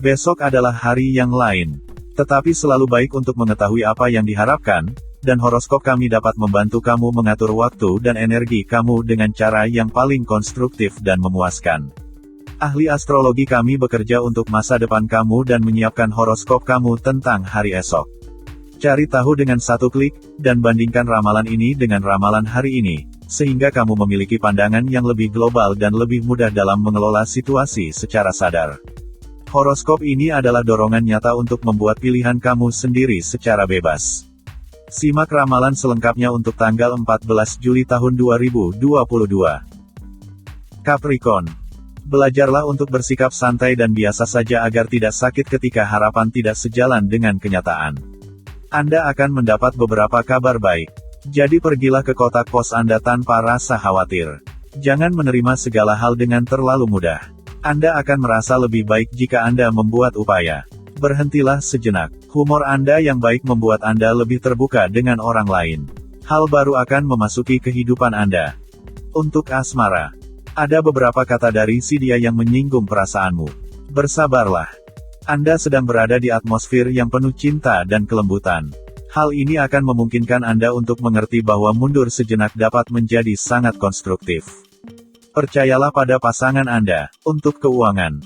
Besok adalah hari yang lain. Tetapi selalu baik untuk mengetahui apa yang diharapkan, dan horoskop kami dapat membantu kamu mengatur waktu dan energi kamu dengan cara yang paling konstruktif dan memuaskan. Ahli astrologi kami bekerja untuk masa depan kamu dan menyiapkan horoskop kamu tentang hari esok. Cari tahu dengan satu klik, dan bandingkan ramalan ini dengan ramalan hari ini, sehingga kamu memiliki pandangan yang lebih global dan lebih mudah dalam mengelola situasi secara sadar. Horoskop ini adalah dorongan nyata untuk membuat pilihan kamu sendiri secara bebas. Simak ramalan selengkapnya untuk tanggal 14 Juli tahun 2022. Capricorn. Belajarlah untuk bersikap santai dan biasa saja agar tidak sakit ketika harapan tidak sejalan dengan kenyataan. Anda akan mendapat beberapa kabar baik. Jadi pergilah ke kotak pos Anda tanpa rasa khawatir. Jangan menerima segala hal dengan terlalu mudah. Anda akan merasa lebih baik jika Anda membuat upaya. Berhentilah sejenak. Humor Anda yang baik membuat Anda lebih terbuka dengan orang lain. Hal baru akan memasuki kehidupan Anda. Untuk asmara. Ada beberapa kata dari si dia yang menyinggung perasaanmu. Bersabarlah. Anda sedang berada di atmosfer yang penuh cinta dan kelembutan. Hal ini akan memungkinkan Anda untuk mengerti bahwa mundur sejenak dapat menjadi sangat konstruktif. Percayalah pada pasangan Anda. Untuk keuangan.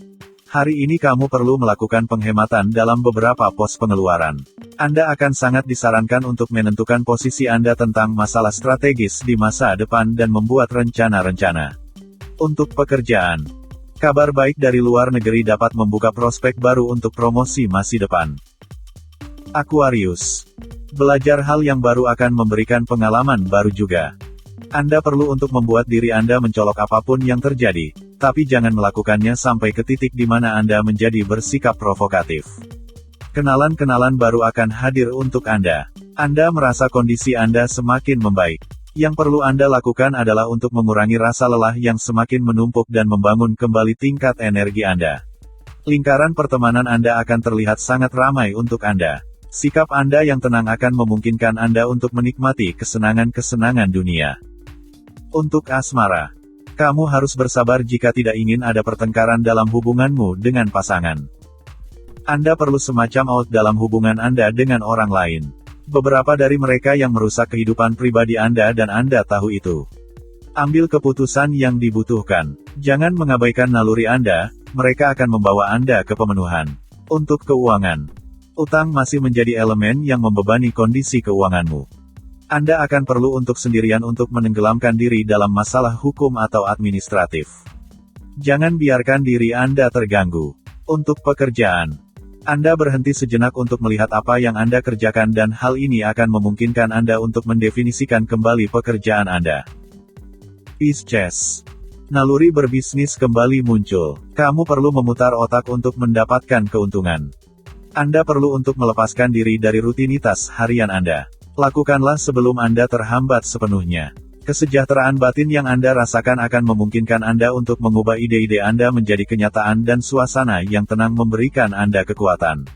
Hari ini kamu perlu melakukan penghematan dalam beberapa pos pengeluaran. Anda akan sangat disarankan untuk menentukan posisi Anda tentang masalah strategis di masa depan dan membuat rencana-rencana. Untuk pekerjaan. Kabar baik dari luar negeri dapat membuka prospek baru untuk promosi masa depan. Aquarius. Belajar hal yang baru akan memberikan pengalaman baru juga. Anda perlu untuk membuat diri Anda mencolok apapun yang terjadi, tapi jangan melakukannya sampai ke titik di mana Anda menjadi bersikap provokatif. Kenalan-kenalan baru akan hadir untuk Anda. Anda merasa kondisi Anda semakin membaik. Yang perlu Anda lakukan adalah untuk mengurangi rasa lelah yang semakin menumpuk dan membangun kembali tingkat energi Anda. Lingkaran pertemanan Anda akan terlihat sangat ramai untuk Anda. Sikap Anda yang tenang akan memungkinkan Anda untuk menikmati kesenangan-kesenangan dunia. Untuk asmara. Kamu harus bersabar jika tidak ingin ada pertengkaran dalam hubunganmu dengan pasangan. Anda perlu semacam out dalam hubungan Anda dengan orang lain. Beberapa dari mereka yang merusak kehidupan pribadi Anda dan Anda tahu itu. Ambil keputusan yang dibutuhkan. Jangan mengabaikan naluri Anda, mereka akan membawa Anda ke pemenuhan. Untuk keuangan. Utang masih menjadi elemen yang membebani kondisi keuanganmu. Anda akan perlu untuk sendirian untuk menenggelamkan diri dalam masalah hukum atau administratif. Jangan biarkan diri Anda terganggu. Untuk pekerjaan. Anda berhenti sejenak untuk melihat apa yang Anda kerjakan dan hal ini akan memungkinkan Anda untuk mendefinisikan kembali pekerjaan Anda. Pisces. Naluri berbisnis kembali muncul. Kamu perlu memutar otak untuk mendapatkan keuntungan. Anda perlu untuk melepaskan diri dari rutinitas harian Anda. Lakukanlah sebelum Anda terhambat sepenuhnya. Kesejahteraan batin yang Anda rasakan akan memungkinkan Anda untuk mengubah ide-ide Anda menjadi kenyataan dan suasana yang tenang memberikan Anda kekuatan.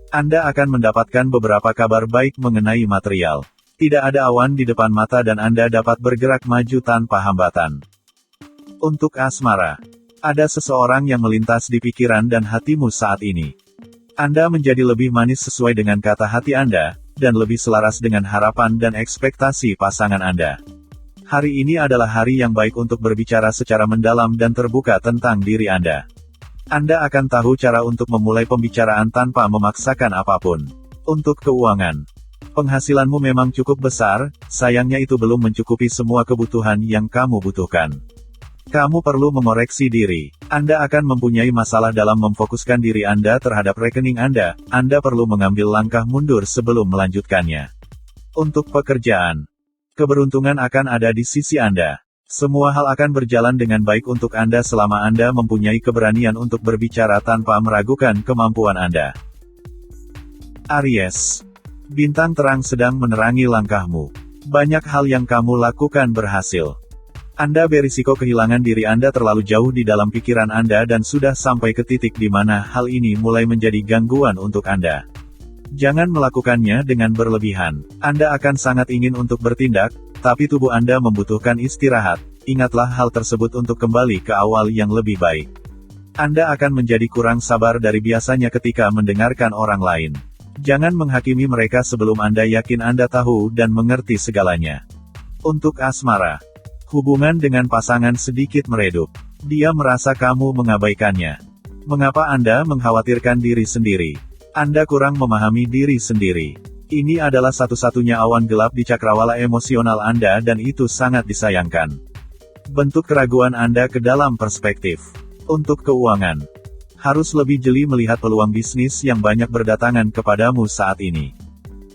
Anda akan mendapatkan beberapa kabar baik mengenai material. Tidak ada awan di depan mata dan Anda dapat bergerak maju tanpa hambatan. Untuk asmara. Ada seseorang yang melintas di pikiran dan hatimu saat ini. Anda menjadi lebih manis sesuai dengan kata hati Anda, dan lebih selaras dengan harapan dan ekspektasi pasangan Anda. Hari ini adalah hari yang baik untuk berbicara secara mendalam dan terbuka tentang diri Anda. Anda akan tahu cara untuk memulai pembicaraan tanpa memaksakan apapun. Untuk keuangan. Penghasilanmu memang cukup besar, sayangnya itu belum mencukupi semua kebutuhan yang kamu butuhkan. Kamu perlu mengoreksi diri. Anda akan mempunyai masalah dalam memfokuskan diri Anda terhadap rekening Anda. Anda perlu mengambil langkah mundur sebelum melanjutkannya. Untuk pekerjaan. Keberuntungan akan ada di sisi Anda. Semua hal akan berjalan dengan baik untuk Anda selama Anda mempunyai keberanian untuk berbicara tanpa meragukan kemampuan Anda. Aries. Bintang terang sedang menerangi langkahmu. Banyak hal yang kamu lakukan berhasil. Anda berisiko kehilangan diri Anda terlalu jauh di dalam pikiran Anda dan sudah sampai ke titik di mana hal ini mulai menjadi gangguan untuk Anda. Jangan melakukannya dengan berlebihan. Anda akan sangat ingin untuk bertindak, tapi tubuh Anda membutuhkan istirahat. Ingatlah hal tersebut untuk kembali ke awal yang lebih baik. Anda akan menjadi kurang sabar dari biasanya ketika mendengarkan orang lain. Jangan menghakimi mereka sebelum Anda yakin Anda tahu dan mengerti segalanya. Untuk asmara, hubungan dengan pasangan sedikit meredup. Dia merasa kamu mengabaikannya. Mengapa Anda mengkhawatirkan diri sendiri? Anda kurang memahami diri sendiri. Ini adalah satu-satunya awan gelap di cakrawala emosional Anda dan itu sangat disayangkan. Bentuk keraguan Anda ke dalam perspektif. Untuk keuangan, harus lebih jeli melihat peluang bisnis yang banyak berdatangan kepadamu saat ini.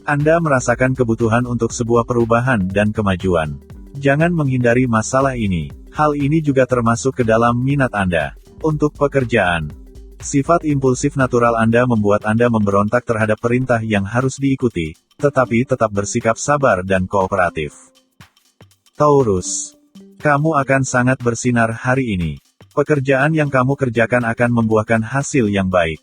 Anda merasakan kebutuhan untuk sebuah perubahan dan kemajuan. Jangan menghindari masalah ini. Hal ini juga termasuk ke dalam minat Anda. Untuk pekerjaan, sifat impulsif natural Anda membuat Anda memberontak terhadap perintah yang harus diikuti, tetapi tetap bersikap sabar dan kooperatif. Taurus, kamu akan sangat bersinar hari ini. Pekerjaan yang kamu kerjakan akan membuahkan hasil yang baik.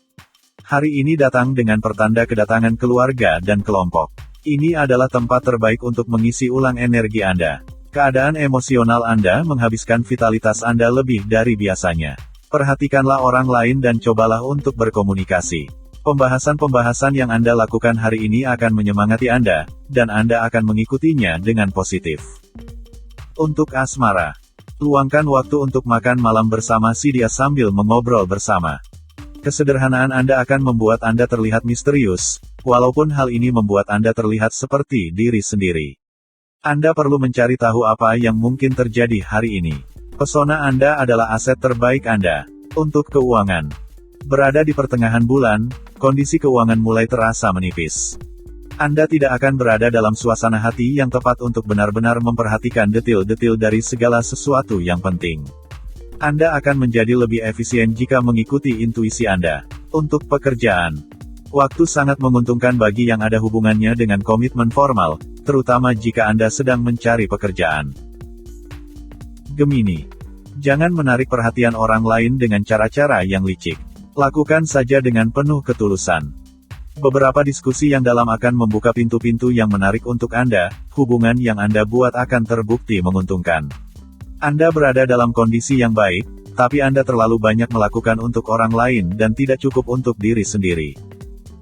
Hari ini datang dengan pertanda kedatangan keluarga dan kelompok. Ini adalah tempat terbaik untuk mengisi ulang energi Anda. Keadaan emosional Anda menghabiskan vitalitas Anda lebih dari biasanya. Perhatikanlah orang lain dan cobalah untuk berkomunikasi. Pembahasan-pembahasan yang Anda lakukan hari ini akan menyemangati Anda, dan Anda akan mengikutinya dengan positif. Untuk asmara, luangkan waktu untuk makan malam bersama si dia sambil mengobrol bersama. Kesederhanaan Anda akan membuat Anda terlihat misterius, walaupun hal ini membuat Anda terlihat seperti diri sendiri. Anda perlu mencari tahu apa yang mungkin terjadi hari ini. Pesona Anda adalah aset terbaik Anda. Untuk keuangan, berada di pertengahan bulan, kondisi keuangan mulai terasa menipis. Anda tidak akan berada dalam suasana hati yang tepat untuk benar-benar memperhatikan detil-detil dari segala sesuatu yang penting. Anda akan menjadi lebih efisien jika mengikuti intuisi Anda. Untuk pekerjaan, waktu sangat menguntungkan bagi yang ada hubungannya dengan komitmen formal, terutama jika Anda sedang mencari pekerjaan. Gemini, jangan menarik perhatian orang lain dengan cara-cara yang licik. Lakukan saja dengan penuh ketulusan. Beberapa diskusi yang dalam akan membuka pintu-pintu yang menarik untuk Anda, hubungan yang Anda buat akan terbukti menguntungkan. Anda berada dalam kondisi yang baik, tapi Anda terlalu banyak melakukan untuk orang lain dan tidak cukup untuk diri sendiri.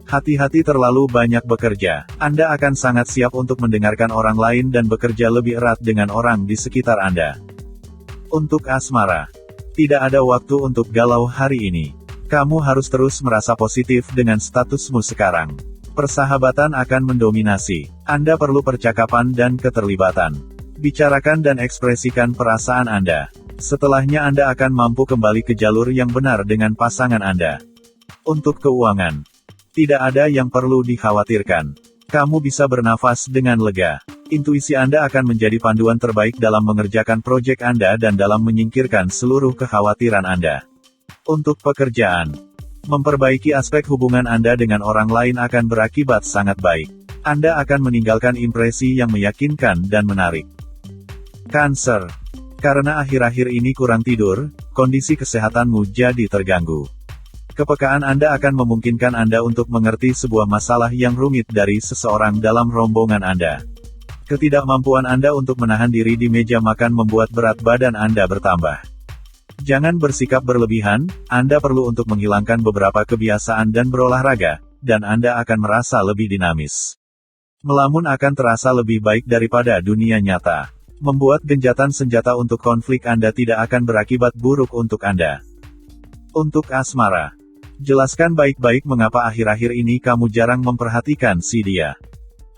Hati-hati terlalu banyak bekerja. Anda akan sangat siap untuk mendengarkan orang lain dan bekerja lebih erat dengan orang di sekitar Anda. Untuk asmara, tidak ada waktu untuk galau hari ini. Kamu harus terus merasa positif dengan statusmu sekarang. Persahabatan akan mendominasi. Anda perlu percakapan dan keterlibatan. Bicarakan dan ekspresikan perasaan Anda. Setelahnya Anda akan mampu kembali ke jalur yang benar dengan pasangan Anda. Untuk keuangan, tidak ada yang perlu dikhawatirkan. Kamu bisa bernafas dengan lega. Intuisi Anda akan menjadi panduan terbaik dalam mengerjakan proyek Anda dan dalam menyingkirkan seluruh kekhawatiran Anda. Untuk pekerjaan, memperbaiki aspek hubungan Anda dengan orang lain akan berakibat sangat baik. Anda akan meninggalkan impresi yang meyakinkan dan menarik. Cancer, karena akhir-akhir ini kurang tidur, kondisi kesehatanmu jadi terganggu. Kepekaan Anda akan memungkinkan Anda untuk mengerti sebuah masalah yang rumit dari seseorang dalam rombongan Anda. Ketidakmampuan Anda untuk menahan diri di meja makan membuat berat badan Anda bertambah. Jangan bersikap berlebihan, Anda perlu untuk menghilangkan beberapa kebiasaan dan berolahraga, dan Anda akan merasa lebih dinamis. Melamun akan terasa lebih baik daripada dunia nyata. Membuat genjatan senjata untuk konflik Anda tidak akan berakibat buruk untuk Anda. Untuk asmara, jelaskan baik-baik mengapa akhir-akhir ini kamu jarang memperhatikan si dia.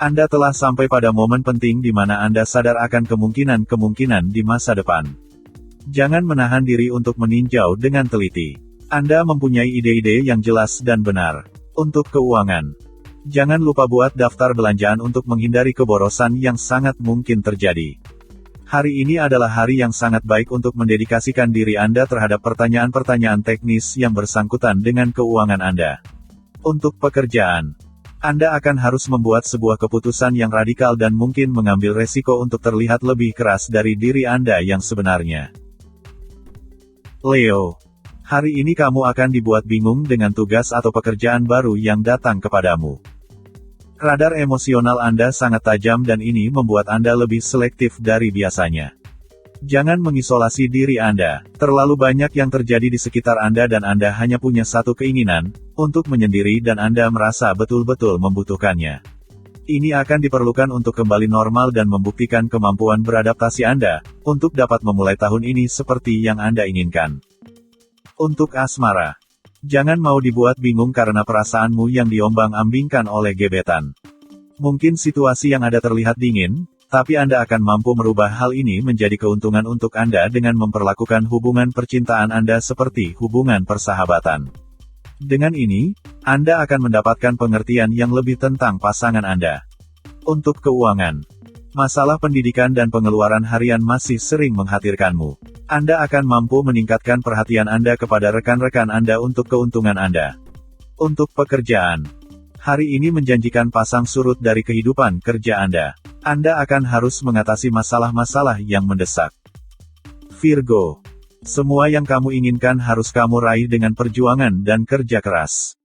Anda telah sampai pada momen penting di mana Anda sadar akan kemungkinan-kemungkinan di masa depan. Jangan menahan diri untuk meninjau dengan teliti. Anda mempunyai ide-ide yang jelas dan benar. Untuk keuangan, jangan lupa buat daftar belanjaan untuk menghindari keborosan yang sangat mungkin terjadi. Hari ini adalah hari yang sangat baik untuk mendedikasikan diri Anda terhadap pertanyaan-pertanyaan teknis yang bersangkutan dengan keuangan Anda. Untuk pekerjaan, Anda akan harus membuat sebuah keputusan yang radikal dan mungkin mengambil resiko untuk terlihat lebih keras dari diri Anda yang sebenarnya. Leo, hari ini kamu akan dibuat bingung dengan tugas atau pekerjaan baru yang datang kepadamu. Radar emosional Anda sangat tajam dan ini membuat Anda lebih selektif dari biasanya. Jangan mengisolasi diri Anda. Terlalu banyak yang terjadi di sekitar Anda dan Anda hanya punya satu keinginan, untuk menyendiri dan Anda merasa betul-betul membutuhkannya. Ini akan diperlukan untuk kembali normal dan membuktikan kemampuan beradaptasi Anda, untuk dapat memulai tahun ini seperti yang Anda inginkan. Untuk asmara. Jangan mau dibuat bingung karena perasaanmu yang diombang-ambingkan oleh gebetan. Mungkin situasi yang ada terlihat dingin, tapi Anda akan mampu merubah hal ini menjadi keuntungan untuk Anda dengan memperlakukan hubungan percintaan Anda seperti hubungan persahabatan. Dengan ini, Anda akan mendapatkan pengertian yang lebih tentang pasangan Anda. Untuk keuangan. Masalah pendidikan dan pengeluaran harian masih sering mengkhawatirkanmu. Anda akan mampu meningkatkan perhatian Anda kepada rekan-rekan Anda untuk keuntungan Anda. Untuk pekerjaan. Hari ini menjanjikan pasang surut dari kehidupan kerja Anda. Anda akan harus mengatasi masalah-masalah yang mendesak. Virgo. Semua yang kamu inginkan harus kamu raih dengan perjuangan dan kerja keras.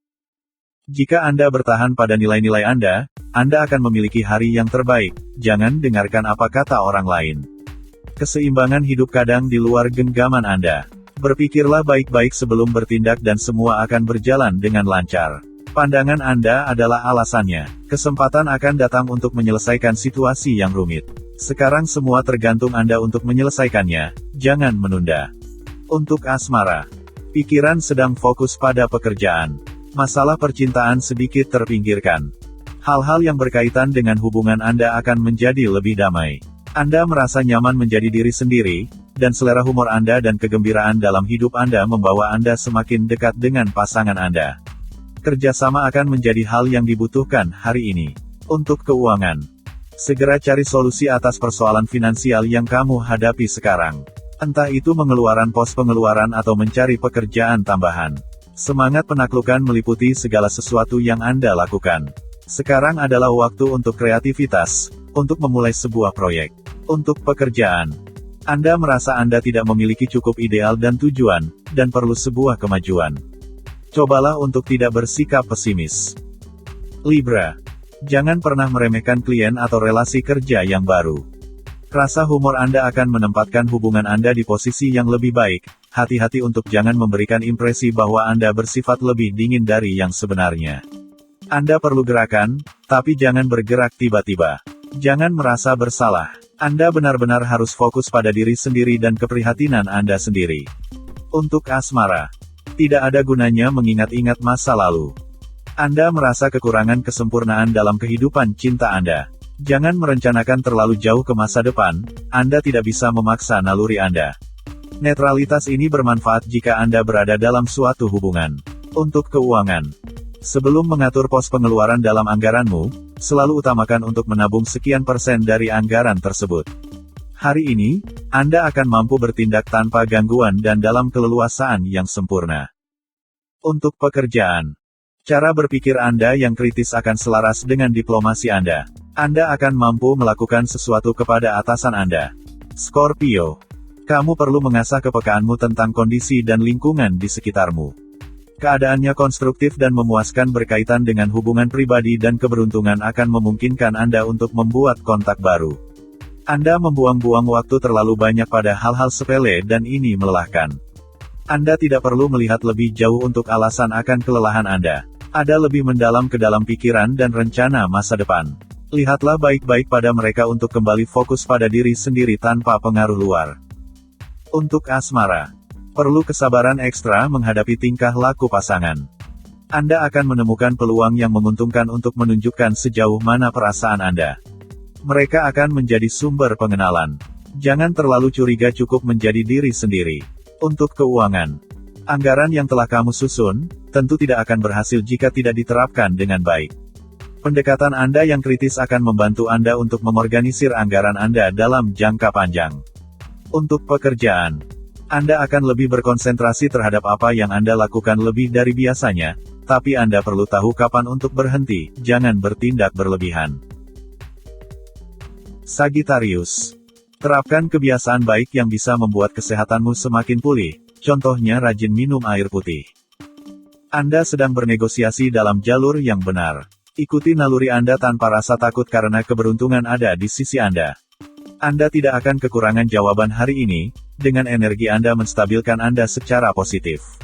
Jika Anda bertahan pada nilai-nilai Anda akan memiliki hari yang terbaik. Jangan dengarkan apa kata orang lain. Keseimbangan hidup kadang di luar genggaman Anda. Berpikirlah baik-baik sebelum bertindak dan semua akan berjalan dengan lancar. Pandangan Anda adalah alasannya. Kesempatan akan datang untuk menyelesaikan situasi yang rumit. Sekarang semua tergantung Anda untuk menyelesaikannya. Jangan menunda. Untuk asmara. Pikiran sedang fokus pada pekerjaan. Masalah percintaan sedikit terpinggirkan. Hal-hal yang berkaitan dengan hubungan Anda akan menjadi lebih damai. Anda merasa nyaman menjadi diri sendiri, dan selera humor Anda dan kegembiraan dalam hidup Anda membawa Anda semakin dekat dengan pasangan Anda. Kerjasama akan menjadi hal yang dibutuhkan hari ini. Untuk keuangan. Segera cari solusi atas persoalan finansial yang kamu hadapi sekarang. Entah itu mengeluarkan pos pengeluaran atau mencari pekerjaan tambahan. Semangat penaklukan meliputi segala sesuatu yang Anda lakukan. Sekarang adalah waktu untuk kreativitas, untuk memulai sebuah proyek. Untuk pekerjaan. Anda merasa Anda tidak memiliki cukup ideal dan tujuan, dan perlu sebuah kemajuan. Cobalah untuk tidak bersikap pesimis. Libra. Jangan pernah meremehkan klien atau relasi kerja yang baru. Rasa humor Anda akan menempatkan hubungan Anda di posisi yang lebih baik. Hati-hati untuk jangan memberikan impresi bahwa Anda bersifat lebih dingin dari yang sebenarnya. Anda perlu gerakan, tapi jangan bergerak tiba-tiba. Jangan merasa bersalah. Anda benar-benar harus fokus pada diri sendiri dan keprihatinan Anda sendiri. Untuk asmara. Tidak ada gunanya mengingat-ingat masa lalu. Anda merasa kekurangan kesempurnaan dalam kehidupan cinta Anda. Jangan merencanakan terlalu jauh ke masa depan, Anda tidak bisa memaksa naluri Anda. Netralitas ini bermanfaat jika Anda berada dalam suatu hubungan. Untuk keuangan. Sebelum mengatur pos pengeluaran dalam anggaranmu, selalu utamakan untuk menabung sekian persen dari anggaran tersebut. Hari ini, Anda akan mampu bertindak tanpa gangguan dan dalam keleluasaan yang sempurna. Untuk pekerjaan. Cara berpikir Anda yang kritis akan selaras dengan diplomasi Anda. Anda akan mampu melakukan sesuatu kepada atasan Anda. Scorpio. Kamu perlu mengasah kepekaanmu tentang kondisi dan lingkungan di sekitarmu. Keadaannya konstruktif dan memuaskan berkaitan dengan hubungan pribadi dan keberuntungan akan memungkinkan Anda untuk membuat kontak baru. Anda membuang-buang waktu terlalu banyak pada hal-hal sepele dan ini melelahkan. Anda tidak perlu melihat lebih jauh untuk alasan akan kelelahan Anda. Ada lebih mendalam ke dalam pikiran dan rencana masa depan. Lihatlah baik-baik pada mereka untuk kembali fokus pada diri sendiri tanpa pengaruh luar. Untuk asmara. Perlu kesabaran ekstra menghadapi tingkah laku pasangan. Anda akan menemukan peluang yang menguntungkan untuk menunjukkan sejauh mana perasaan Anda. Mereka akan menjadi sumber pengenalan. Jangan terlalu curiga, cukup menjadi diri sendiri. Untuk keuangan. Anggaran yang telah kamu susun, tentu tidak akan berhasil jika tidak diterapkan dengan baik. Pendekatan Anda yang kritis akan membantu Anda untuk mengorganisir anggaran Anda dalam jangka panjang. Untuk pekerjaan. Anda akan lebih berkonsentrasi terhadap apa yang Anda lakukan lebih dari biasanya, tapi Anda perlu tahu kapan untuk berhenti, jangan bertindak berlebihan. Sagittarius. Terapkan kebiasaan baik yang bisa membuat kesehatanmu semakin pulih, contohnya rajin minum air putih. Anda sedang bernegosiasi dalam jalur yang benar. Ikuti naluri Anda tanpa rasa takut karena keberuntungan ada di sisi Anda. Anda tidak akan kekurangan jawaban hari ini, dengan energi Anda menstabilkan Anda secara positif.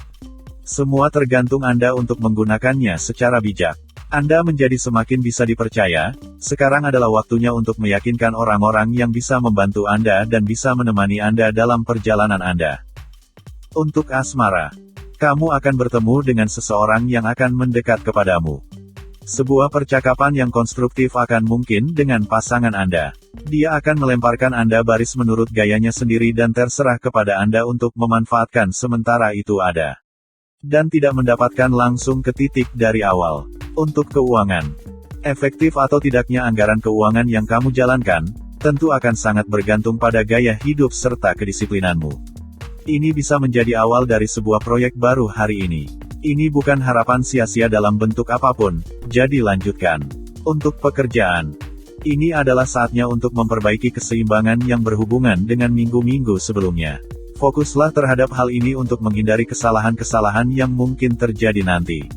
Semua tergantung Anda untuk menggunakannya secara bijak. Anda menjadi semakin bisa dipercaya, sekarang adalah waktunya untuk meyakinkan orang-orang yang bisa membantu Anda dan bisa menemani Anda dalam perjalanan Anda. Untuk asmara, kamu akan bertemu dengan seseorang yang akan mendekat kepadamu. Sebuah percakapan yang konstruktif akan mungkin dengan pasangan Anda. Dia akan melemparkan Anda baris menurut gayanya sendiri dan terserah kepada Anda untuk memanfaatkan sementara itu ada. Dan tidak mendapatkan langsung ke titik dari awal. Untuk keuangan. Efektif atau tidaknya anggaran keuangan yang kamu jalankan, tentu akan sangat bergantung pada gaya hidup serta kedisiplinanmu. Ini bisa menjadi awal dari sebuah proyek baru hari ini. Ini bukan harapan sia-sia dalam bentuk apapun, jadi lanjutkan. Untuk pekerjaan, ini adalah saatnya untuk memperbaiki keseimbangan yang berhubungan dengan minggu-minggu sebelumnya. Fokuslah terhadap hal ini untuk menghindari kesalahan-kesalahan yang mungkin terjadi nanti.